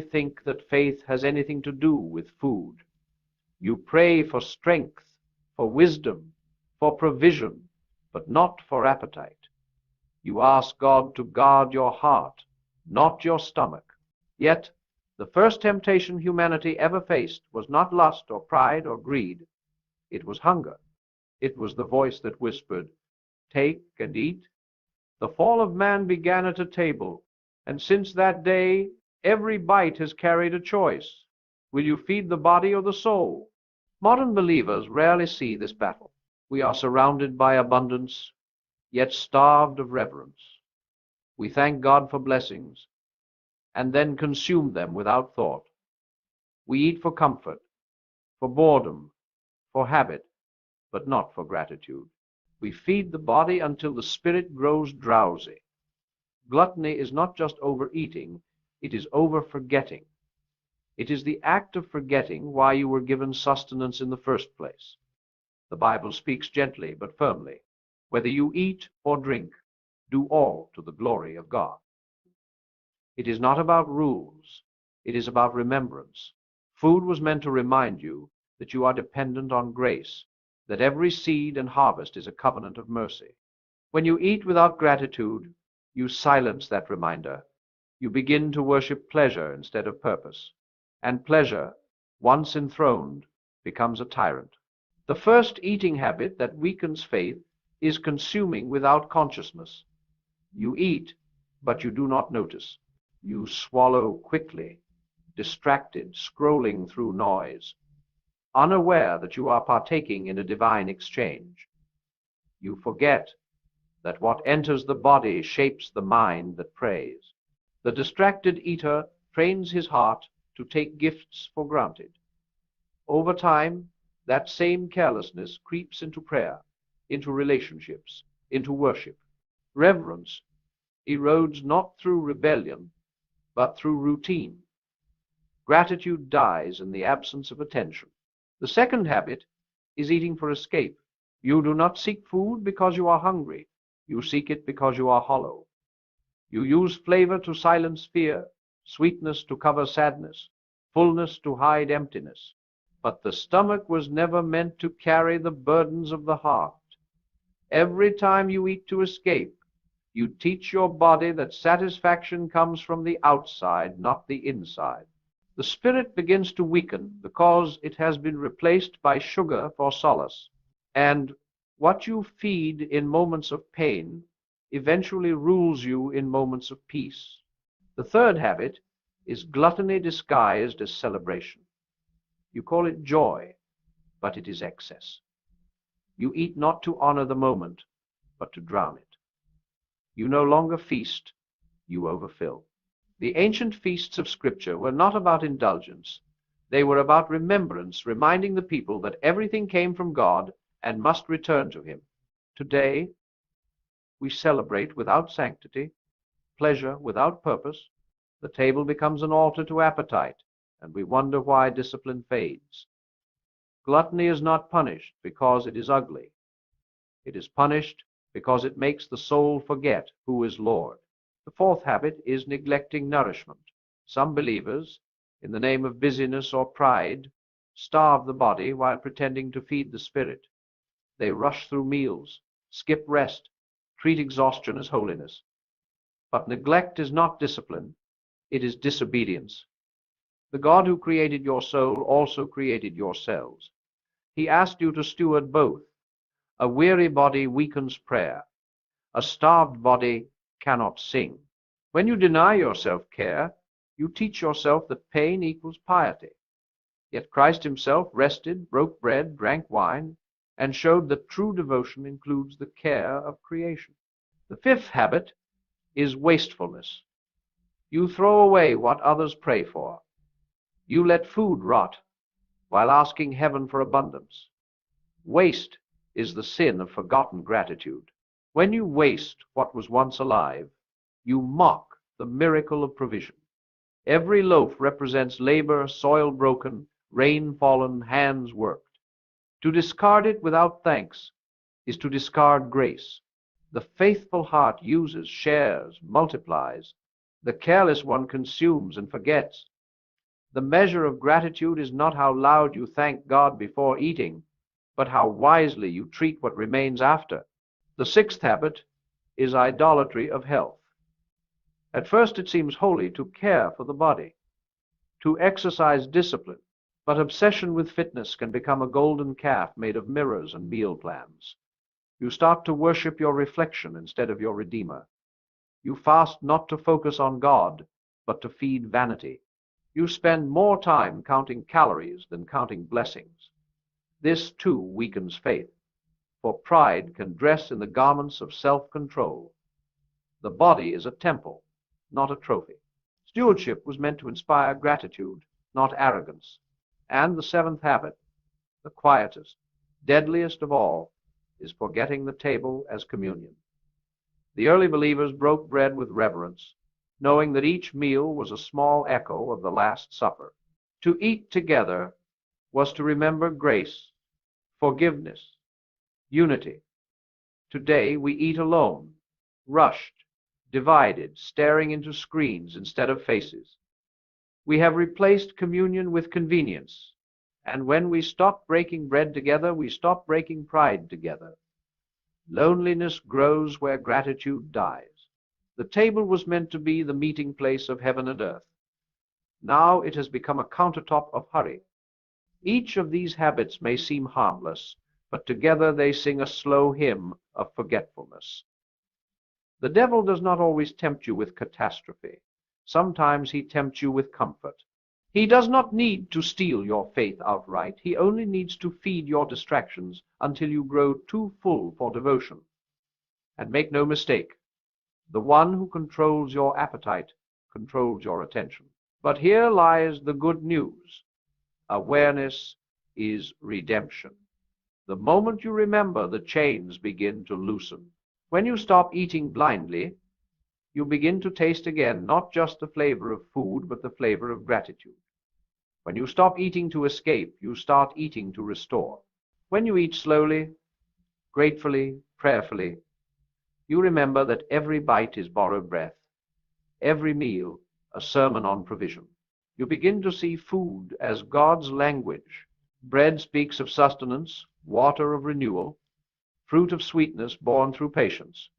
rarely think that faith has anything to do with food. You pray for strength, for wisdom, for provision, but not for appetite. You ask God to guard your heart, not your stomach. Yet, the first temptation humanity ever faced was not lust or pride or greed. It was hunger. It was the voice that whispered, "Take and eat." The fall of man began at a table, and since that day, every bite has carried a choice. Will you feed the body or the soul? Modern believers rarely see this battle. We are surrounded by abundance, yet starved of reverence. We thank God for blessings, and then consume them without thought. We eat for comfort, for boredom, for habit, but not for gratitude. We feed the body until the spirit grows drowsy. Gluttony is not just overeating, it is over-forgetting. It is the act of forgetting why you were given sustenance in the first place. The Bible speaks gently but firmly. Whether you eat or drink, do all to the glory of God. It is not about rules. It is about remembrance. Food was meant to remind you that you are dependent on grace, that every seed and harvest is a covenant of mercy. When you eat without gratitude, you silence that reminder. You begin to worship pleasure instead of purpose. And pleasure, once enthroned, becomes a tyrant. The first eating habit that weakens faith is consuming without consciousness. You eat, but you do not notice. You swallow quickly, distracted, scrolling through noise, unaware that you are partaking in a divine exchange. You forget that what enters the body shapes the mind that prays. The distracted eater trains his heart to take gifts for granted. Over time, that same carelessness creeps into prayer, into relationships, into worship. Reverence erodes not through rebellion, but through routine. Gratitude dies in the absence of attention. The second habit is eating for escape. You do not seek food because you are hungry. You seek it because you are hollow. You use flavor to silence fear, sweetness to cover sadness, fullness to hide emptiness. But the stomach was never meant to carry the burdens of the heart. Every time you eat to escape, you teach your body that satisfaction comes from the outside, not the inside. The spirit begins to weaken because it has been replaced by sugar for solace. And what you feed in moments of pain eventually rules you in moments of peace. The third habit is gluttony disguised as celebration. You call it joy, but it is excess. You eat not to honor the moment, but to drown it. You no longer feast, you overfill. The ancient feasts of Scripture were not about indulgence. They were about remembrance, reminding the people that everything came from God and must return to Him. Today, we celebrate without sanctity, pleasure without purpose. The table becomes an altar to appetite, and we wonder why discipline fades. Gluttony is not punished because it is ugly. It is punished because it makes the soul forget who is Lord. The fourth habit is neglecting nourishment. Some believers, in the name of busyness or pride, starve the body while pretending to feed the spirit. They rush through meals, skip rest, treat exhaustion as holiness. But neglect is not discipline, it is disobedience. The God who created your soul also created your cells. He asked you to steward both. A weary body weakens prayer. A starved body cannot sing. When you deny yourself care, you teach yourself that pain equals piety. Yet Christ himself rested, broke bread, drank wine, and showed that true devotion includes the care of creation. The fifth habit is wastefulness. You throw away what others pray for. You let food rot while asking heaven for abundance. Waste is the sin of forgotten gratitude. When you waste what was once alive, you mock the miracle of provision. Every loaf represents labor, soil broken, rain fallen, hands worked. To discard it without thanks is to discard grace. The faithful heart uses, shares, multiplies. The careless one consumes and forgets. The measure of gratitude is not how loud you thank God before eating, but how wisely you treat what remains after. The sixth habit is idolatry of health. At first it seems holy to care for the body, to exercise discipline, but obsession with fitness can become a golden calf made of mirrors and meal plans. You start to worship your reflection instead of your Redeemer. You fast not to focus on God, but to feed vanity. You spend more time counting calories than counting blessings. This, too, weakens faith, for pride can dress in the garments of self-control. The body is a temple, not a trophy. Stewardship was meant to inspire gratitude, not arrogance. And the seventh habit, the quietest, deadliest of all, is forgetting the table as communion. The early believers broke bread with reverence, knowing that each meal was a small echo of the Last Supper. To eat together was to remember grace, forgiveness, unity. Today we eat alone, rushed, divided, staring into screens instead of faces. We have replaced communion with convenience, and when we stop breaking bread together, we stop breaking pride together. Loneliness grows where gratitude dies. The table was meant to be the meeting place of heaven and earth. Now it has become a countertop of hurry. Each of these habits may seem harmless, but together they sing a slow hymn of forgetfulness. The devil does not always tempt you with catastrophe. Sometimes he tempts you with comfort. He does not need to steal your faith outright. He only needs to feed your distractions until you grow too full for devotion. And make no mistake, the one who controls your appetite controls your attention. But here lies the good news. Awareness is redemption. The moment you remember, the chains begin to loosen. When you stop eating blindly, you begin to taste again not just the flavor of food, but the flavor of gratitude. When you stop eating to escape, you start eating to restore. When you eat slowly, gratefully, prayerfully, you remember that every bite is borrowed breath, every meal a sermon on provision. You begin to see food as God's language. Bread speaks of sustenance, water of renewal, fruit of sweetness born through patience.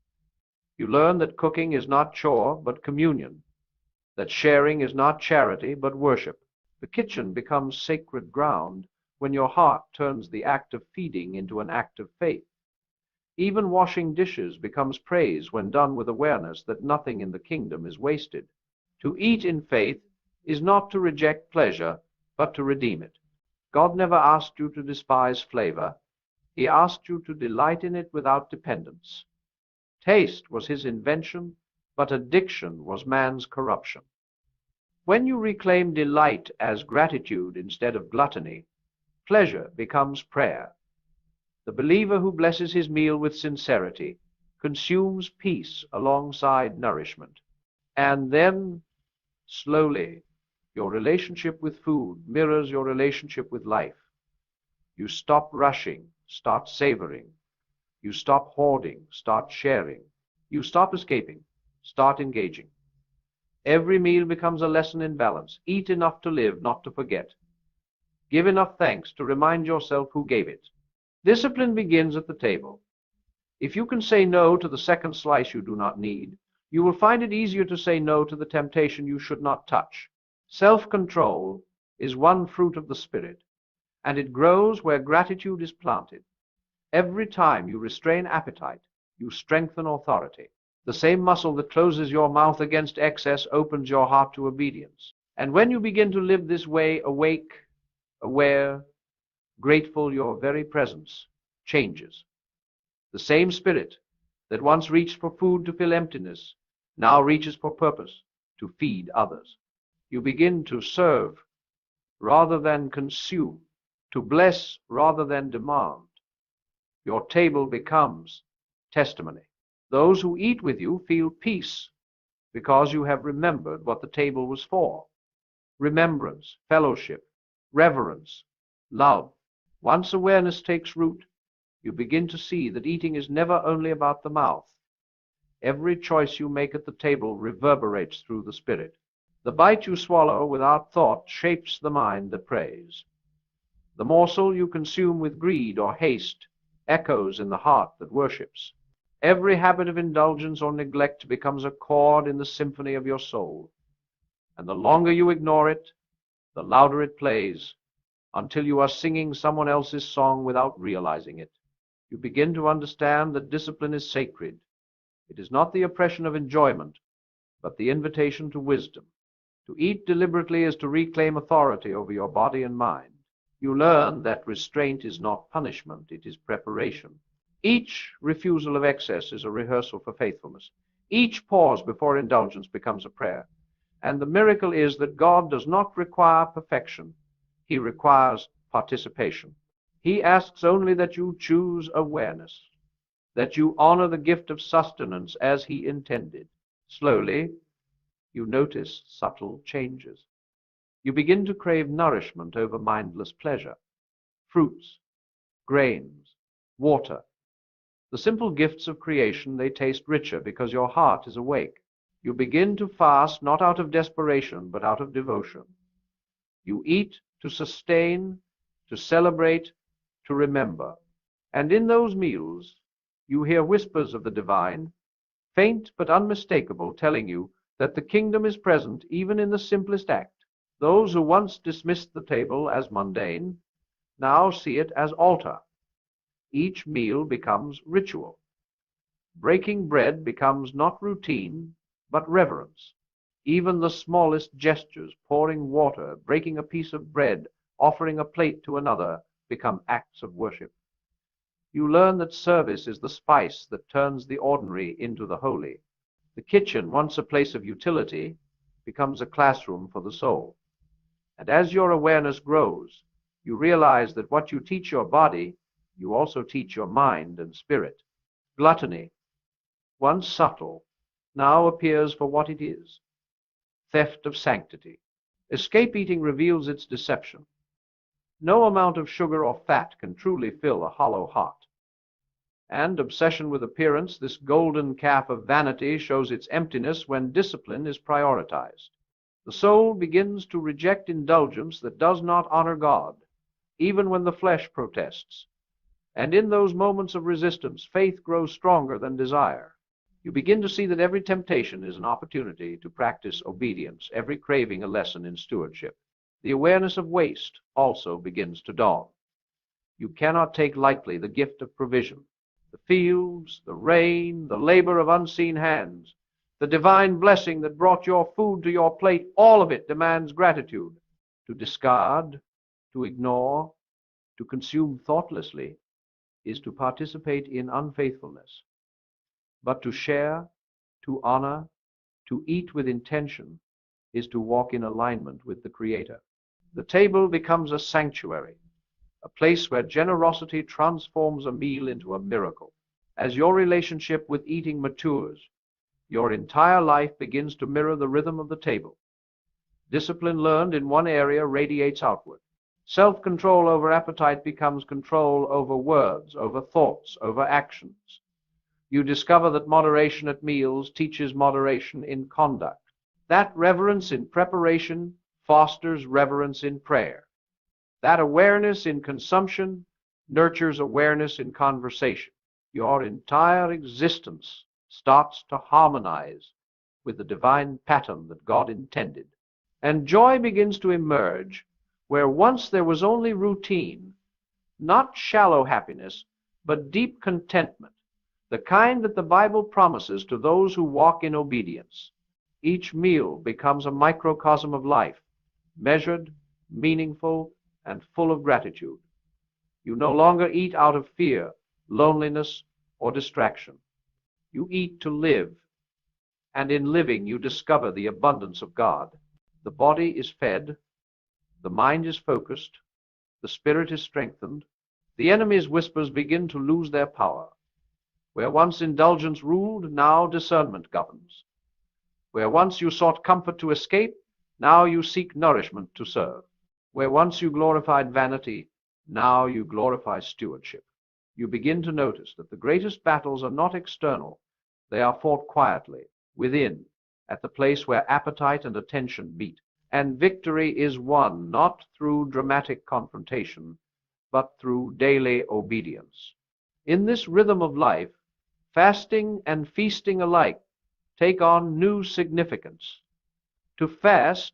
You learn that cooking is not chore, but communion, that sharing is not charity, but worship. The kitchen becomes sacred ground when your heart turns the act of feeding into an act of faith. Even washing dishes becomes praise when done with awareness that nothing in the kingdom is wasted. To eat in faith is not to reject pleasure, but to redeem it. God never asked you to despise flavor. He asked you to delight in it without dependence. Taste was his invention, but addiction was man's corruption. When you reclaim delight as gratitude instead of gluttony, pleasure becomes prayer. The believer who blesses his meal with sincerity consumes peace alongside nourishment. And then, slowly, your relationship with food mirrors your relationship with life. You stop rushing, start savoring. You stop hoarding, start sharing. You stop escaping, start engaging. Every meal becomes a lesson in balance. Eat enough to live, not to forget. Give enough thanks to remind yourself who gave it. Discipline begins at the table. If you can say no to the second slice you do not need, you will find it easier to say no to the temptation you should not touch. Self-control is one fruit of the Spirit, and it grows where gratitude is planted. Every time you restrain appetite, you strengthen authority. The same muscle that closes your mouth against excess opens your heart to obedience. And when you begin to live this way, awake, aware, grateful, your very presence changes. The same Spirit that once reached for food to fill emptiness now reaches for purpose to feed others. You begin to serve rather than consume, to bless rather than demand. Your table becomes testimony. Those who eat with you feel peace because you have remembered what the table was for. Remembrance, fellowship, reverence, love. Once awareness takes root, you begin to see that eating is never only about the mouth. Every choice you make at the table reverberates through the spirit. The bite you swallow without thought shapes the mind that prays. The morsel you consume with greed or haste echoes in the heart that worships. Every habit of indulgence or neglect becomes a chord in the symphony of your soul, and the longer you ignore it, the louder it plays, until you are singing someone else's song without realizing it. You begin to understand that discipline is sacred. It is not the oppression of enjoyment, but the invitation to wisdom. To eat deliberately is to reclaim authority over your body and mind. You learn that restraint is not punishment, it is preparation. Each refusal of excess is a rehearsal for faithfulness. Each pause before indulgence becomes a prayer. And the miracle is that God does not require perfection. He requires participation. He asks only that you choose awareness, that you honor the gift of sustenance as He intended. Slowly, you notice subtle changes. You begin to crave nourishment over mindless pleasure. Fruits, grains, water. The simple gifts of creation, they taste richer because your heart is awake. You begin to fast not out of desperation, but out of devotion. You eat to sustain, to celebrate, to remember. And in those meals, you hear whispers of the divine, faint but unmistakable, telling you that the kingdom is present even in the simplest act. Those who once dismissed the table as mundane now see it as altar. Each meal becomes ritual. Breaking bread becomes not routine, but reverence. Even the smallest gestures, pouring water, breaking a piece of bread, offering a plate to another, become acts of worship. You learn that service is the spice that turns the ordinary into the holy. The kitchen, once a place of utility, becomes a classroom for the soul. And as your awareness grows, you realize that what you teach your body, you also teach your mind and spirit. Gluttony, once subtle, now appears for what it is: theft of sanctity. Escape eating reveals its deception. No amount of sugar or fat can truly fill a hollow heart. And obsession with appearance, this golden calf of vanity, shows its emptiness when discipline is prioritized. The soul begins to reject indulgence that does not honor God, even when the flesh protests. And in those moments of resistance, faith grows stronger than desire. You begin to see that every temptation is an opportunity to practice obedience, every craving a lesson in stewardship. The awareness of waste also begins to dawn. You cannot take lightly the gift of provision. The fields, the rain, the labor of unseen hands, the divine blessing that brought your food to your plate, all of it demands gratitude. To discard, to ignore, to consume thoughtlessly is to participate in unfaithfulness. But to share, to honor, to eat with intention is to walk in alignment with the Creator. The table becomes a sanctuary, a place where generosity transforms a meal into a miracle. As your relationship with eating matures, your entire life begins to mirror the rhythm of the table. Discipline learned in one area radiates outward. Self-control over appetite becomes control over words, over thoughts, over actions. You discover that moderation at meals teaches moderation in conduct. That reverence in preparation fosters reverence in prayer. That awareness in consumption nurtures awareness in conversation. Your entire existence starts to harmonize with the divine pattern that God intended. And joy begins to emerge where once there was only routine, not shallow happiness, but deep contentment, the kind that the Bible promises to those who walk in obedience. Each meal becomes a microcosm of life, measured, meaningful, and full of gratitude. You no longer eat out of fear, loneliness, or distraction. You eat to live, and in living you discover the abundance of God. The body is fed, the mind is focused, the spirit is strengthened. The enemy's whispers begin to lose their power. Where once indulgence ruled, now discernment governs. Where once you sought comfort to escape, now you seek nourishment to serve. Where once you glorified vanity, now you glorify stewardship. You begin to notice that the greatest battles are not external. They are fought quietly, within, at the place where appetite and attention meet. And victory is won not through dramatic confrontation, but through daily obedience. In this rhythm of life, fasting and feasting alike take on new significance. To fast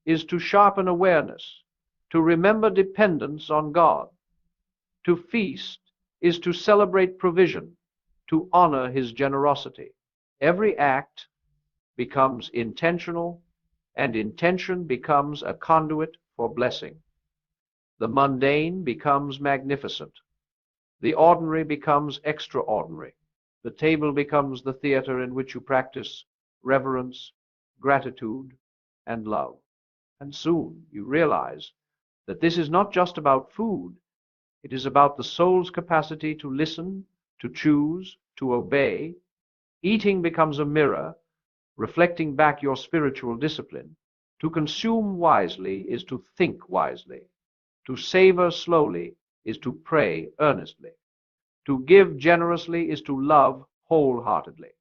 is to sharpen awareness, to remember dependence on God. To feast is to celebrate provision, to honor His generosity. Every act becomes intentional, and intention becomes a conduit for blessing. The mundane becomes magnificent. The ordinary becomes extraordinary. The table becomes the theater in which you practice reverence, gratitude, and love. And soon you realize that this is not just about food. It is about the soul's capacity to listen, to choose, to obey. Eating becomes a mirror, reflecting back your spiritual discipline. To consume wisely is to think wisely. To savor slowly is to pray earnestly. To give generously is to love wholeheartedly.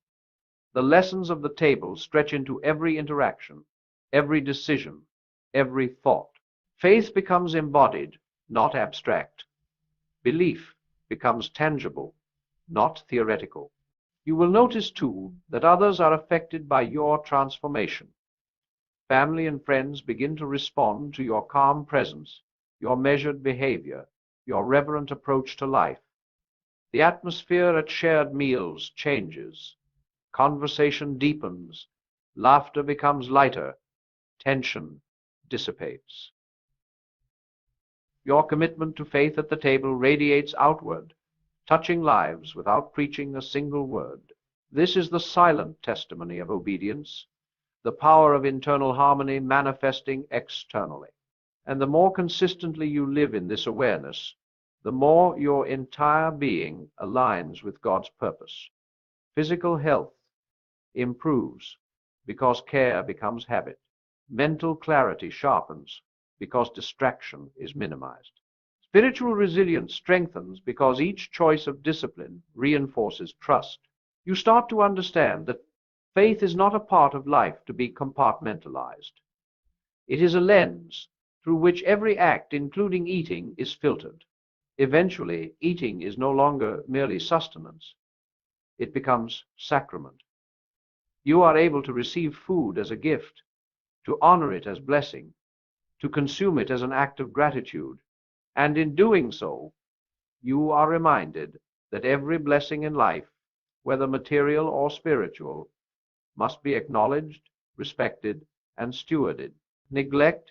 The lessons of the table stretch into every interaction, every decision, every thought. Faith becomes embodied, not abstract. Belief becomes tangible, not theoretical. You will notice, too, that others are affected by your transformation. Family and friends begin to respond to your calm presence, your measured behavior, your reverent approach to life. The atmosphere at shared meals changes. Conversation deepens. Laughter becomes lighter. Tension dissipates. Your commitment to faith at the table radiates outward, touching lives without preaching a single word. This is the silent testimony of obedience, the power of internal harmony manifesting externally. And the more consistently you live in this awareness, the more your entire being aligns with God's purpose. Physical health improves because care becomes habit. Mental clarity sharpens because distraction is minimized. Spiritual resilience strengthens because each choice of discipline reinforces trust. You start to understand that faith is not a part of life to be compartmentalized. It is a lens through which every act, including eating, is filtered. Eventually, eating is no longer merely sustenance. It becomes sacrament. You are able to receive food as a gift, to honor it as blessing, to consume it as an act of gratitude, and in doing so, you are reminded that every blessing in life, whether material or spiritual, must be acknowledged, respected, and stewarded. Neglect,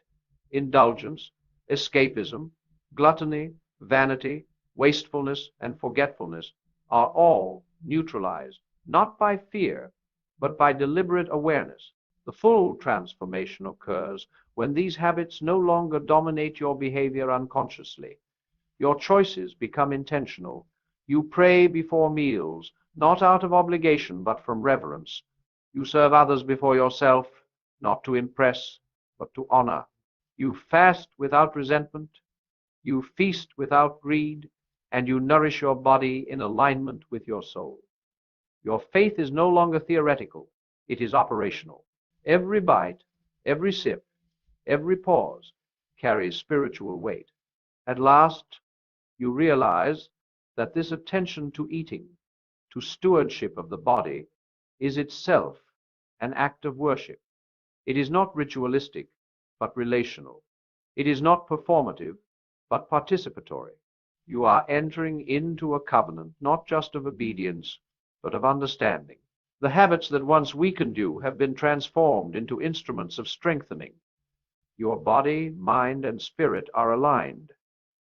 indulgence, escapism, gluttony, vanity, wastefulness, and forgetfulness are all neutralized, not by fear, but by deliberate awareness. The full transformation occurs when these habits no longer dominate your behavior unconsciously. Your choices become intentional. You pray before meals, not out of obligation, but from reverence. You serve others before yourself, not to impress, but to honor. You fast without resentment. You feast without greed, and you nourish your body in alignment with your soul. Your faith is no longer theoretical. It is operational. Every bite, every sip, every pause carries spiritual weight. At last, you realize that this attention to eating, to stewardship of the body, is itself an act of worship. It is not ritualistic, but relational. It is not performative, but participatory. You are entering into a covenant, not just of obedience, but of understanding. The habits that once weakened you have been transformed into instruments of strengthening. Your body, mind, and spirit are aligned.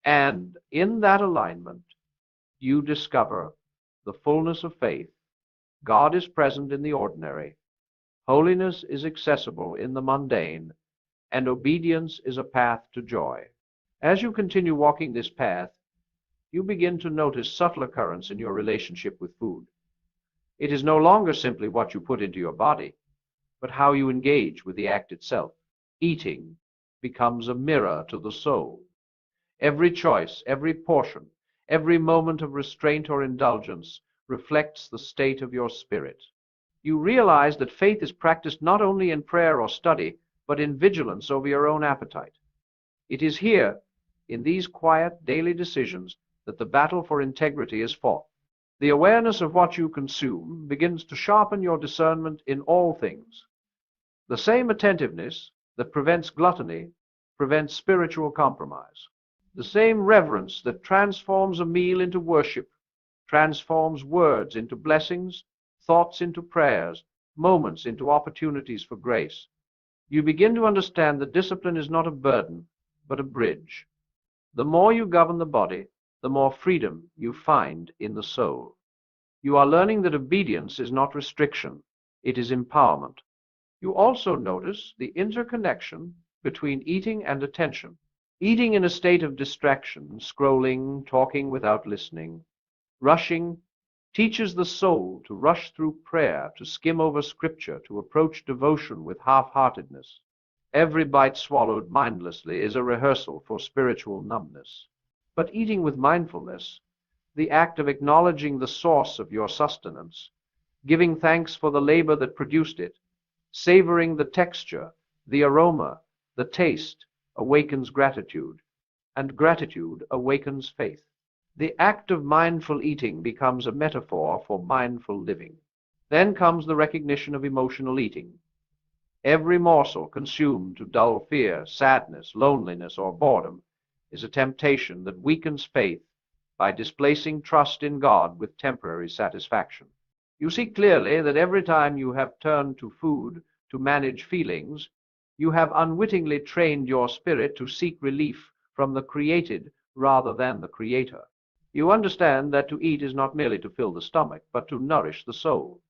And in that alignment, you discover the fullness of faith. God is present in the ordinary. Holiness is accessible in the mundane, and obedience is a path to joy. As you continue walking this path, you begin to notice subtle occurrence in your relationship with food. It is no longer simply what you put into your body, but how you engage with the act itself. Eating becomes a mirror to the soul. Every choice, every portion, every moment of restraint or indulgence reflects the state of your spirit. You realize that faith is practiced not only in prayer or study, but in vigilance over your own appetite. It is here, in these quiet daily decisions, that the battle for integrity is fought. The awareness of what you consume begins to sharpen your discernment in all things. The same attentiveness that prevents gluttony prevents spiritual compromise. The same reverence that transforms a meal into worship transforms words into blessings, thoughts into prayers, moments into opportunities for grace. You begin to understand that discipline is not a burden, but a bridge. The more you govern the body, the more freedom you find in the soul. You are learning that obedience is not restriction, it is empowerment. You also notice the interconnection between eating and attention. Eating in a state of distraction, scrolling, talking without listening, rushing, teaches the soul to rush through prayer, to skim over scripture, to approach devotion with half-heartedness. Every bite swallowed mindlessly is a rehearsal for spiritual numbness. But eating with mindfulness, the act of acknowledging the source of your sustenance, giving thanks for the labor that produced it, savoring the texture, the aroma, the taste, awakens gratitude, and gratitude awakens faith. The act of mindful eating becomes a metaphor for mindful living. Then comes the recognition of emotional eating. Every morsel consumed to dull fear, sadness, loneliness, or boredom is a temptation that weakens faith by displacing trust in God with temporary satisfaction. You see clearly that every time you have turned to food to manage feelings, you have unwittingly trained your spirit to seek relief from the created rather than the Creator. You understand that to eat is not merely to fill the stomach, but to nourish the soul.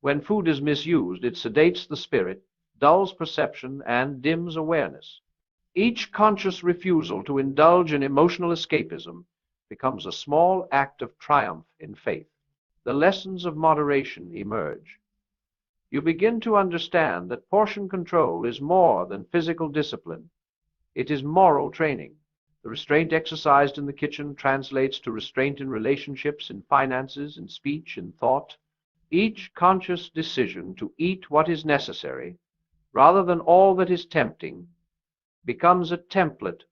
When food is misused, it sedates the spirit, dulls perception, and dims awareness. Each conscious refusal to indulge in emotional escapism becomes a small act of triumph in faith. The lessons of moderation emerge. You begin to understand that portion control is more than physical discipline. It is moral training. The restraint exercised in the kitchen translates to restraint in relationships, in finances, in speech, in thought. Each conscious decision to eat what is necessary, rather than all that is tempting, becomes a template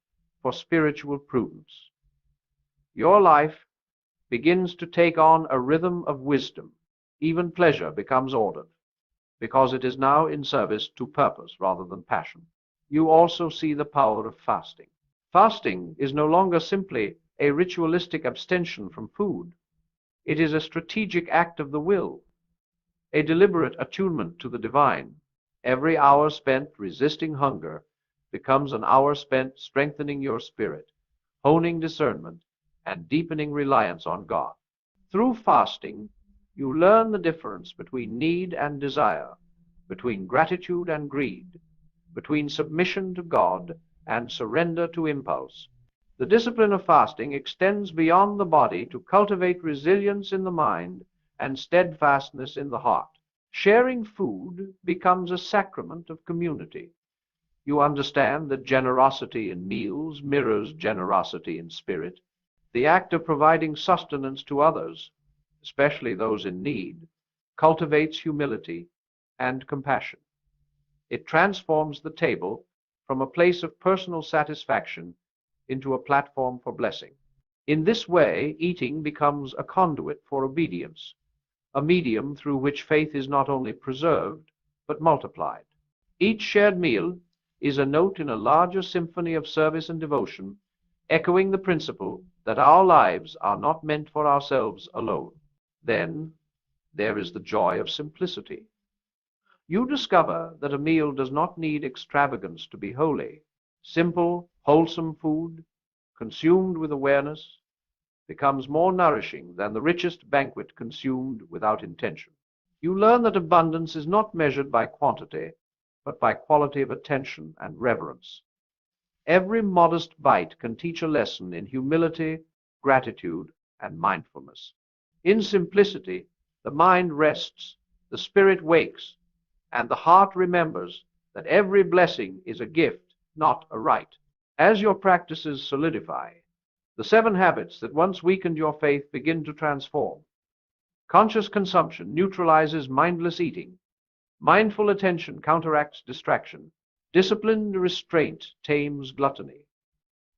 for spiritual prudence. Your life begins to take on a rhythm of wisdom. Even pleasure becomes ordered, because it is now in service to purpose rather than passion. You also see the power of fasting. Fasting is no longer simply a ritualistic abstention from food. It is a strategic act of the will, a deliberate attunement to the divine. Every hour spent resisting hunger becomes an hour spent strengthening your spirit, honing discernment, and deepening reliance on God. Through fasting, you learn the difference between need and desire, between gratitude and greed, between submission to God and surrender to impulse. The discipline of fasting extends beyond the body to cultivate resilience in the mind and steadfastness in the heart. Sharing food becomes a sacrament of community. You understand that generosity in meals mirrors generosity in spirit. The act of providing sustenance to others, especially those in need, cultivates humility and compassion. It transforms the table from a place of personal satisfaction into a platform for blessing. In this way, eating becomes a conduit for obedience, a medium through which faith is not only preserved, but multiplied. Each shared meal is a note in a larger symphony of service and devotion, echoing the principle that our lives are not meant for ourselves alone. Then there is the joy of simplicity. You discover that a meal does not need extravagance to be holy. Simple, wholesome food, consumed with awareness, becomes more nourishing than the richest banquet consumed without intention. You learn that abundance is not measured by quantity, but by quality of attention and reverence. Every modest bite can teach a lesson in humility, gratitude, and mindfulness. In simplicity, the mind rests, the spirit wakes, and the heart remembers that every blessing is a gift, not a right. As your practices solidify, the 7 habits that once weakened your faith begin to transform. Conscious consumption neutralizes mindless eating. Mindful attention counteracts distraction. Disciplined restraint tames gluttony.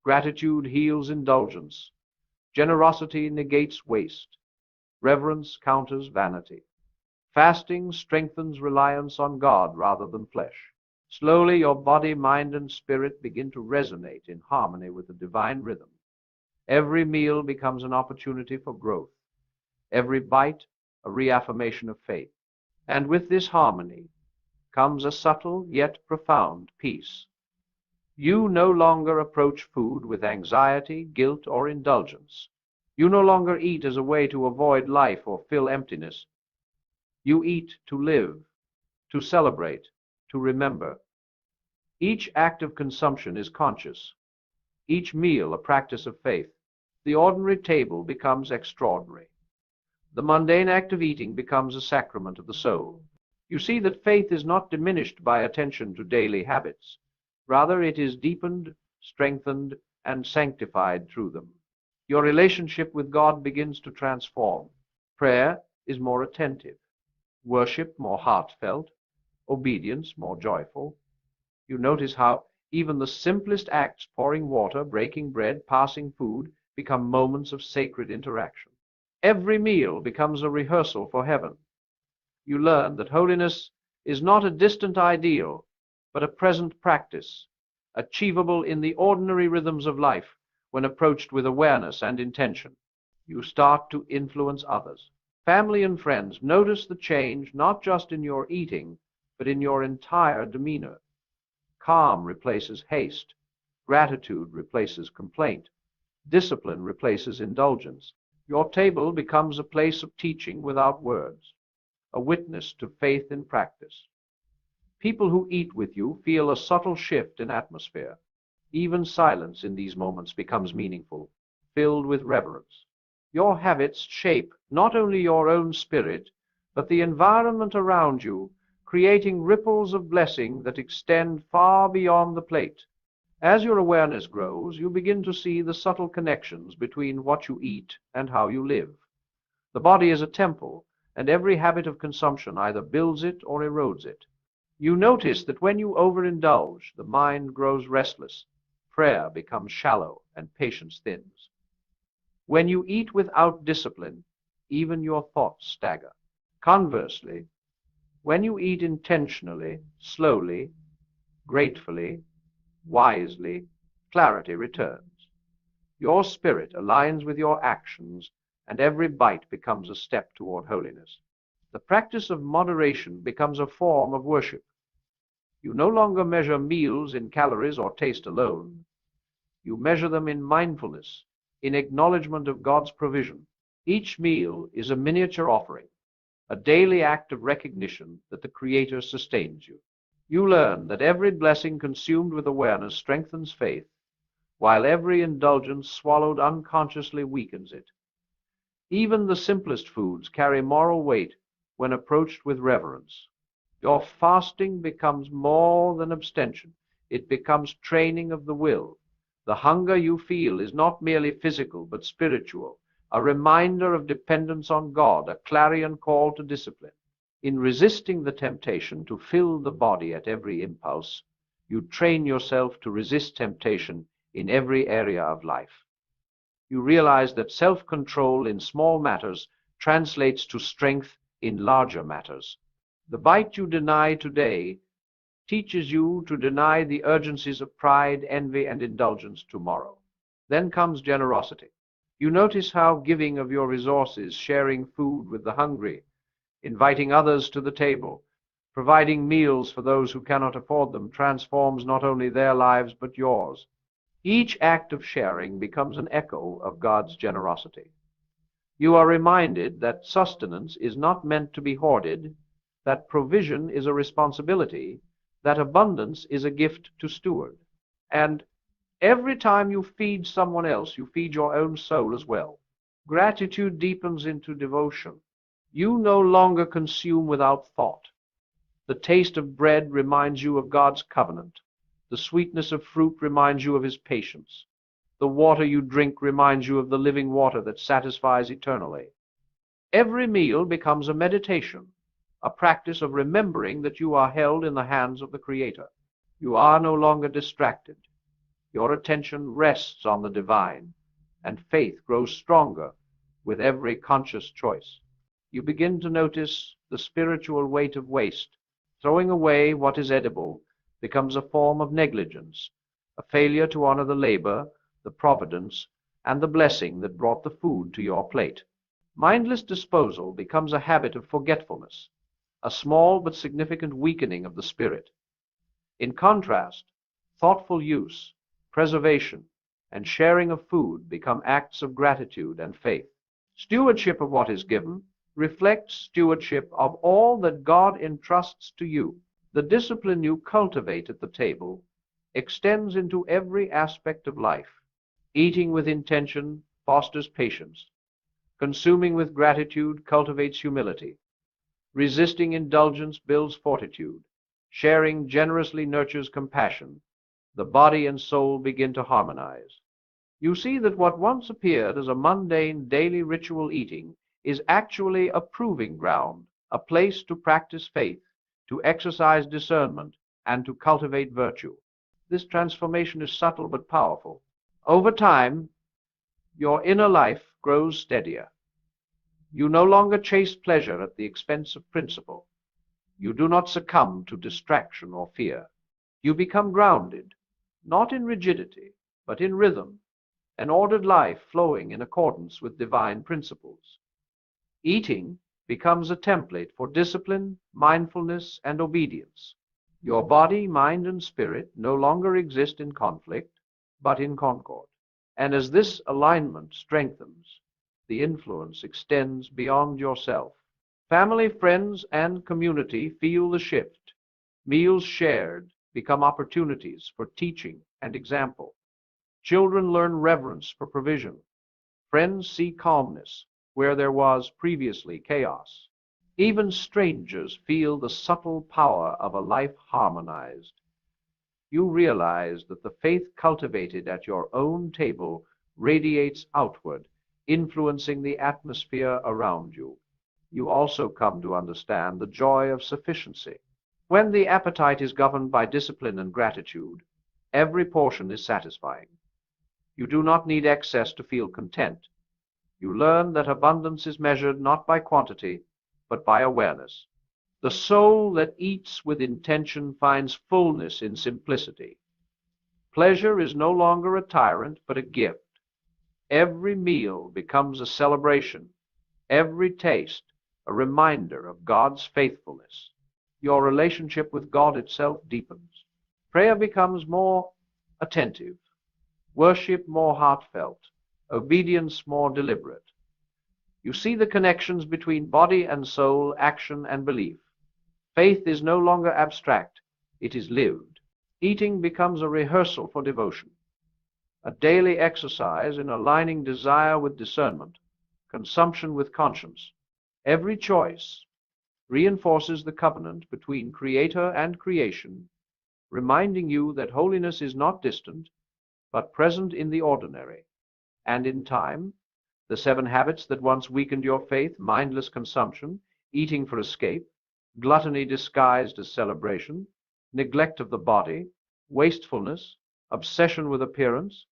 Gratitude heals indulgence. Generosity negates waste. Reverence counters vanity. Fasting strengthens reliance on God rather than flesh. Slowly, your body, mind, and spirit begin to resonate in harmony with the divine rhythm. Every meal becomes an opportunity for growth. Every bite, a reaffirmation of faith. And with this harmony comes a subtle yet profound peace. You no longer approach food with anxiety, guilt, or indulgence. You no longer eat as a way to avoid life or fill emptiness. You eat to live, to celebrate, to remember. Each act of consumption is conscious, each meal a practice of faith. The ordinary table becomes extraordinary. The mundane act of eating becomes a sacrament of the soul. You see that faith is not diminished by attention to daily habits. Rather, it is deepened, strengthened, and sanctified through them. Your relationship with God begins to transform. Prayer is more attentive, worship more heartfelt, obedience more joyful. You notice how even the simplest acts, pouring water, breaking bread, passing food, become moments of sacred interaction. Every meal becomes a rehearsal for heaven. You learn that holiness is not a distant ideal, but a present practice, achievable in the ordinary rhythms of life when approached with awareness and intention. You start to influence others. Family and friends notice the change not just in your eating, but in your entire demeanor. Calm replaces haste. Gratitude replaces complaint. Discipline replaces indulgence. Your table becomes a place of teaching without words, a witness to faith in practice. People who eat with you feel a subtle shift in atmosphere. Even silence in these moments becomes meaningful, filled with reverence. Your habits shape not only your own spirit, but the environment around you, creating ripples of blessing that extend far beyond the plate. As your awareness grows, you begin to see the subtle connections between what you eat and how you live. The body is a temple, and every habit of consumption either builds it or erodes it. You notice that when you overindulge, the mind grows restless, prayer becomes shallow, and patience thins. When you eat without discipline, even your thoughts stagger. Conversely, when you eat intentionally, slowly, gratefully, wisely, clarity returns. Your spirit aligns with your actions, and every bite becomes a step toward holiness. The practice of moderation becomes a form of worship. You no longer measure meals in calories or taste alone. You measure them in mindfulness, in acknowledgement of God's provision. Each meal is a miniature offering, a daily act of recognition that the Creator sustains you. You learn that every blessing consumed with awareness strengthens faith, while every indulgence swallowed unconsciously weakens it. Even the simplest foods carry moral weight when approached with reverence. Your fasting becomes more than abstention. It becomes training of the will. The hunger you feel is not merely physical, but spiritual, a reminder of dependence on God, a clarion call to discipline. In resisting the temptation to fill the body at every impulse, you train yourself to resist temptation in every area of life. You realize that self-control in small matters translates to strength in larger matters. The bite you deny today teaches you to deny the urgencies of pride, envy, and indulgence tomorrow. Then comes generosity. You notice how giving of your resources, sharing food with the hungry, inviting others to the table, providing meals for those who cannot afford them, transforms not only their lives but yours. Each act of sharing becomes an echo of God's generosity. You are reminded that sustenance is not meant to be hoarded, that provision is a responsibility, that abundance is a gift to steward. And every time you feed someone else, you feed your own soul as well. Gratitude deepens into devotion. You no longer consume without thought. The taste of bread reminds you of God's covenant. The sweetness of fruit reminds you of His patience. The water you drink reminds you of the living water that satisfies eternally. Every meal becomes a meditation, a practice of remembering that you are held in the hands of the Creator. You are no longer distracted. Your attention rests on the divine, and faith grows stronger with every conscious choice. You begin to notice the spiritual weight of waste. Throwing away what is edible becomes a form of negligence, a failure to honor the labor, the providence, and the blessing that brought the food to your plate. Mindless disposal becomes a habit of forgetfulness, a small but significant weakening of the spirit. In contrast, thoughtful use, preservation, and sharing of food become acts of gratitude and faith. Stewardship of what is given reflects stewardship of all that God entrusts to you. The discipline you cultivate at the table extends into every aspect of life. Eating with intention fosters patience. Consuming with gratitude cultivates humility. Resisting indulgence builds fortitude. Sharing generously nurtures compassion. The body and soul begin to harmonize. You see that what once appeared as a mundane daily ritual eating is actually a proving ground, a place to practice faith, to exercise discernment, and to cultivate virtue. This transformation is subtle but powerful. Over time, your inner life grows steadier. You no longer chase pleasure at the expense of principle. You do not succumb to distraction or fear. You become grounded, not in rigidity, but in rhythm, an ordered life flowing in accordance with divine principles. Eating becomes a template for discipline, mindfulness, and obedience. Your body, mind, and spirit no longer exist in conflict, but in concord. And as this alignment strengthens, the influence extends beyond yourself. Family, friends, and community feel the shift. Meals shared become opportunities for teaching and example. Children learn reverence for provision. Friends see calmness where there was previously chaos. Even strangers feel the subtle power of a life harmonized. You realize that the faith cultivated at your own table radiates outward, influencing the atmosphere around you. You also come to understand the joy of sufficiency. When the appetite is governed by discipline and gratitude, every portion is satisfying. You do not need excess to feel content. You learn that abundance is measured not by quantity, but by awareness. The soul that eats with intention finds fullness in simplicity. Pleasure is no longer a tyrant, but a gift. Every meal becomes a celebration, every taste a reminder of God's faithfulness. Your relationship with God itself deepens. Prayer becomes more attentive, worship more heartfelt, obedience more deliberate. You see the connections between body and soul, action and belief. Faith is no longer abstract, it is lived. Eating becomes a rehearsal for devotion, a daily exercise in aligning desire with discernment, consumption with conscience. Every choice reinforces the covenant between Creator and creation, reminding you that holiness is not distant, but present in the ordinary. And in time, the 7 habits that once weakened your faith, mindless consumption, eating for escape, gluttony disguised as celebration, neglect of the body, wastefulness, obsession with appearance,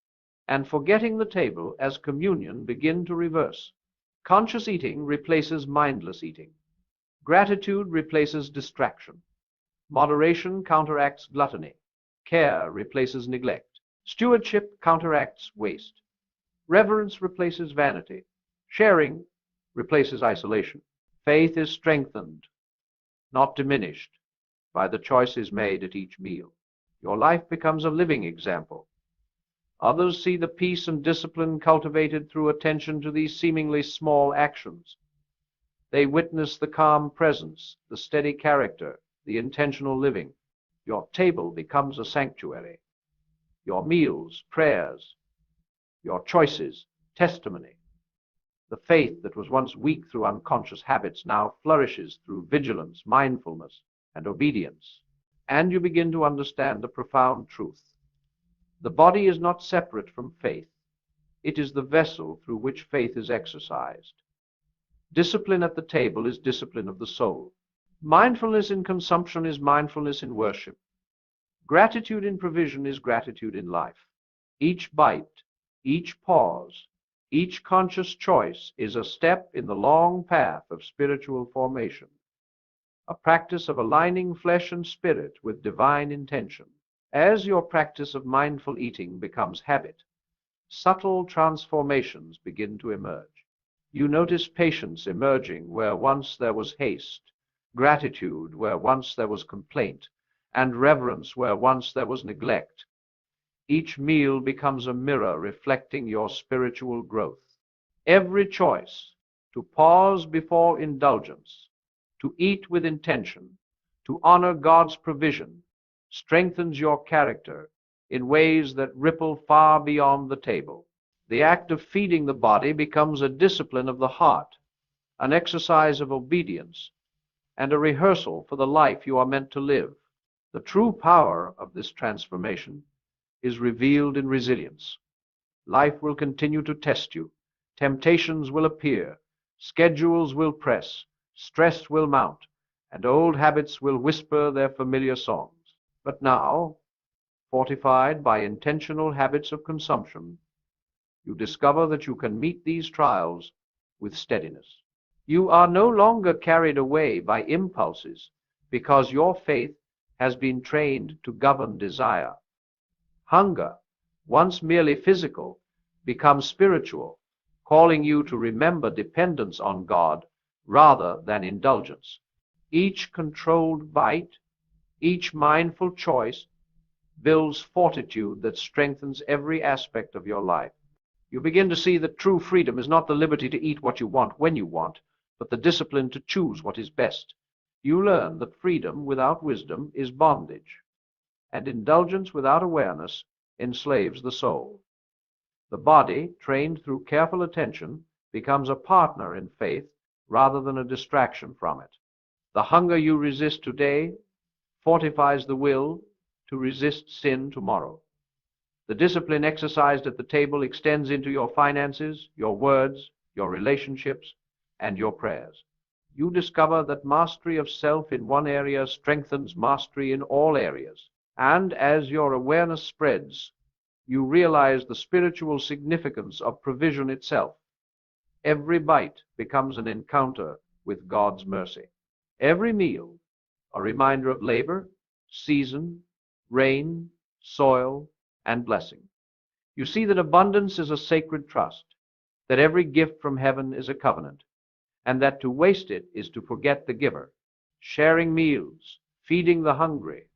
and forgetting the table as communion begin to reverse. Conscious eating replaces mindless eating. Gratitude replaces distraction. Moderation counteracts gluttony. Care replaces neglect. Stewardship counteracts waste. Reverence replaces vanity. Sharing replaces isolation. Faith is strengthened, not diminished, by the choices made at each meal. Your life becomes a living example. Others see the peace and discipline cultivated through attention to these seemingly small actions. They witness the calm presence, the steady character, the intentional living. Your table becomes a sanctuary. Your meals, prayers, your choices, testimony. The faith that was once weak through unconscious habits now flourishes through vigilance, mindfulness, and obedience. And you begin to understand a profound truth. The body is not separate from faith. It is the vessel through which faith is exercised. Discipline at the table is discipline of the soul. Mindfulness in consumption is mindfulness in worship. Gratitude in provision is gratitude in life. Each bite, each pause, each conscious choice is a step in the long path of spiritual formation, a practice of aligning flesh and spirit with divine intention. As your practice of mindful eating becomes habit, subtle transformations begin to emerge. You notice patience emerging where once there was haste, gratitude where once there was complaint, and reverence where once there was neglect. Each meal becomes a mirror reflecting your spiritual growth. Every choice to pause before indulgence, to eat with intention, to honor God's provision, strengthens your character in ways that ripple far beyond the table. The act of feeding the body becomes a discipline of the heart, an exercise of obedience, and a rehearsal for the life you are meant to live. The true power of this transformation is revealed in resilience. Life will continue to test you. Temptations will appear. Schedules will press. Stress will mount. And old habits will whisper their familiar songs. But now, fortified by intentional habits of consumption, you discover that you can meet these trials with steadiness. You are no longer carried away by impulses because your faith has been trained to govern desire. Hunger, once merely physical, becomes spiritual, calling you to remember dependence on God rather than indulgence. Each controlled bite, each mindful choice builds fortitude that strengthens every aspect of your life. You begin to see that true freedom is not the liberty to eat what you want when you want, but the discipline to choose what is best. You learn that freedom without wisdom is bondage, and indulgence without awareness enslaves the soul. The body, trained through careful attention, becomes a partner in faith rather than a distraction from it. The hunger you resist today fortifies the will to resist sin tomorrow. The discipline exercised at the table extends into your finances, your words, your relationships, and your prayers. You discover that mastery of self in one area strengthens mastery in all areas. And as your awareness spreads, you realize the spiritual significance of provision itself. Every bite becomes an encounter with God's mercy. Every meal, a reminder of labor, season, rain, soil, and blessing. You see that abundance is a sacred trust, that every gift from heaven is a covenant, and that to waste it is to forget the giver. Sharing meals, feeding the hungry,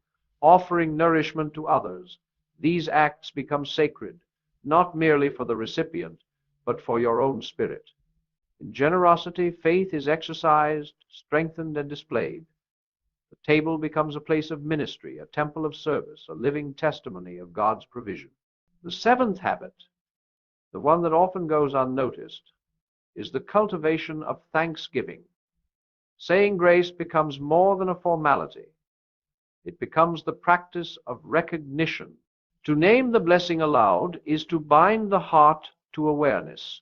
offering nourishment to others, these acts become sacred, not merely for the recipient, but for your own spirit. In generosity, faith is exercised, strengthened, and displayed. The table becomes a place of ministry, a temple of service, a living testimony of God's provision. The seventh habit, the one that often goes unnoticed, is the cultivation of thanksgiving. Saying grace becomes more than a formality. It becomes the practice of recognition. To name the blessing aloud is to bind the heart to awareness.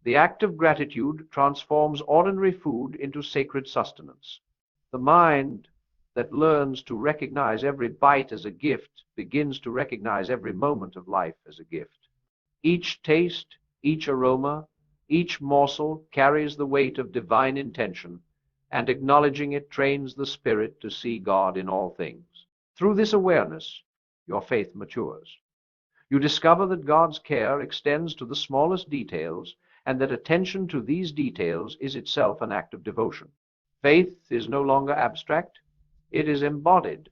The act of gratitude transforms ordinary food into sacred sustenance. The mind that learns to recognize every bite as a gift begins to recognize every moment of life as a gift. Each taste, each aroma, each morsel carries the weight of divine intention, and acknowledging it trains the spirit to see God in all things. Through this awareness, your faith matures. You discover that God's care extends to the smallest details, and that attention to these details is itself an act of devotion. Faith is no longer abstract, it is embodied.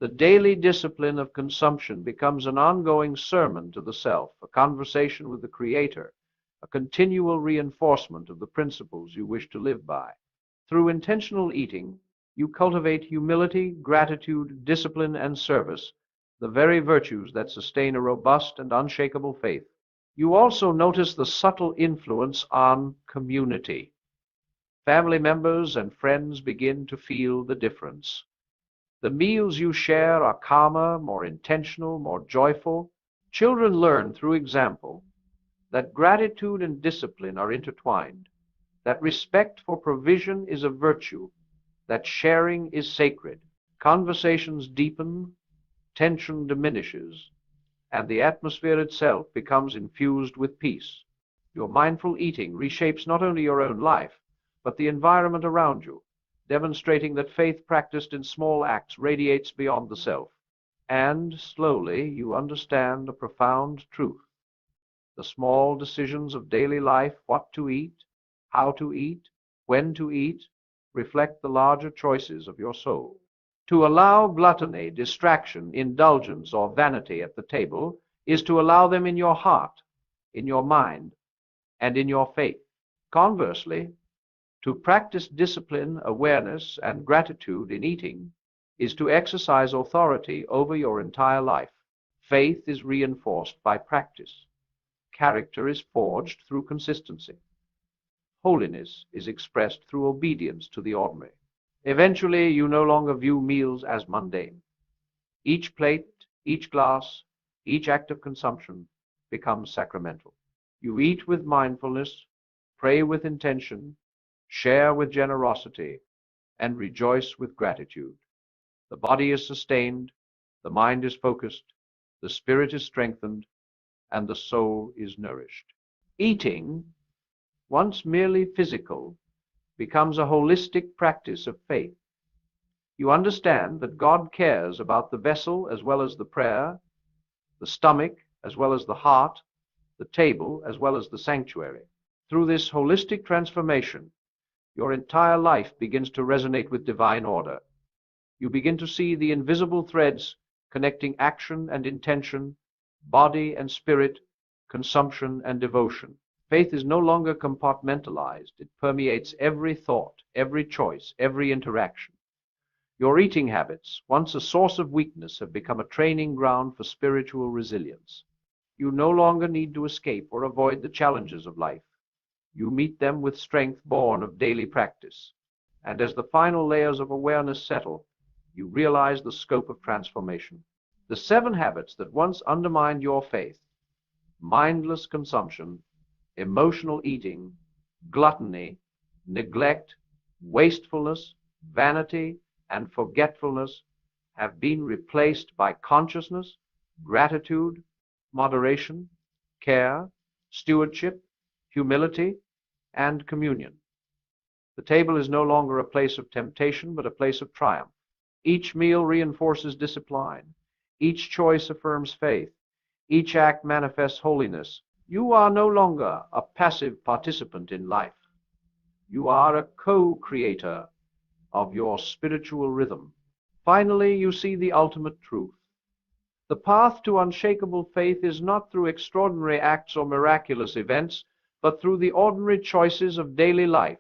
The daily discipline of consumption becomes an ongoing sermon to the self, a conversation with the Creator, a continual reinforcement of the principles you wish to live by. Through intentional eating, you cultivate humility, gratitude, discipline, and service, the very virtues that sustain a robust and unshakable faith. You also notice the subtle influence on community. Family members and friends begin to feel the difference. The meals you share are calmer, more intentional, more joyful. Children learn through example that gratitude and discipline are intertwined, that respect for provision is a virtue, that sharing is sacred. Conversations deepen, tension diminishes, and the atmosphere itself becomes infused with peace. Your mindful eating reshapes not only your own life, but the environment around you, demonstrating that faith practiced in small acts radiates beyond the self. And slowly you understand a profound truth. The small decisions of daily life, what to eat, how to eat, when to eat, reflect the larger choices of your soul. To allow gluttony, distraction, indulgence, or vanity at the table is to allow them in your heart, in your mind, and in your faith. Conversely, to practice discipline, awareness, and gratitude in eating is to exercise authority over your entire life. Faith is reinforced by practice. Character is forged through consistency. Holiness is expressed through obedience to the ordinary. Eventually, you no longer view meals as mundane. Each plate, each glass, each act of consumption becomes sacramental. You eat with mindfulness, pray with intention, share with generosity, and rejoice with gratitude. The body is sustained, the mind is focused, the spirit is strengthened, and the soul is nourished. Eating, once merely physical, becomes a holistic practice of faith. You understand that God cares about the vessel as well as the prayer, the stomach as well as the heart, the table as well as the sanctuary. Through this holistic transformation, your entire life begins to resonate with divine order. You begin to see the invisible threads connecting action and intention, body and spirit, consumption and devotion. Faith is no longer compartmentalized. It permeates every thought, every choice, every interaction. Your eating habits, once a source of weakness, have become a training ground for spiritual resilience. You no longer need to escape or avoid the challenges of life. You meet them with strength born of daily practice. And as the final layers of awareness settle, you realize the scope of transformation. The 7 habits that once undermined your faith, mindless consumption, emotional eating, gluttony, neglect, wastefulness, vanity, and forgetfulness, have been replaced by consciousness, gratitude, moderation, care, stewardship, humility, and communion. The table is no longer a place of temptation, but a place of triumph. Each meal reinforces discipline. Each choice affirms faith. Each act manifests holiness. You are no longer a passive participant in life. You are a co-creator of your spiritual rhythm. Finally, you see the ultimate truth. The path to unshakable faith is not through extraordinary acts or miraculous events, but through the ordinary choices of daily life.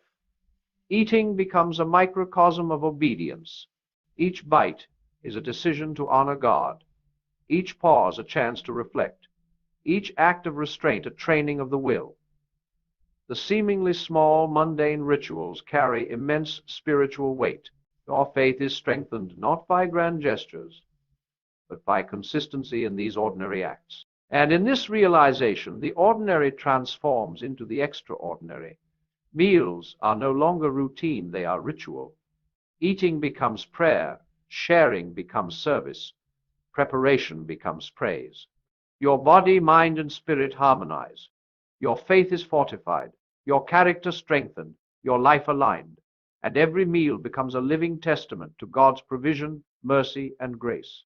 Eating becomes a microcosm of obedience. Each bite is a decision to honor God. Each pause a chance to reflect. Each act of restraint a training of the will. The seemingly small, mundane rituals carry immense spiritual weight. Your faith is strengthened not by grand gestures, but by consistency in these ordinary acts. And in this realization, the ordinary transforms into the extraordinary. Meals are no longer routine, they are ritual. Eating becomes prayer, sharing becomes service, preparation becomes praise. Your body, mind, and spirit harmonize. Your faith is fortified, your character strengthened, your life aligned, and every meal becomes a living testament to God's provision, mercy, and grace.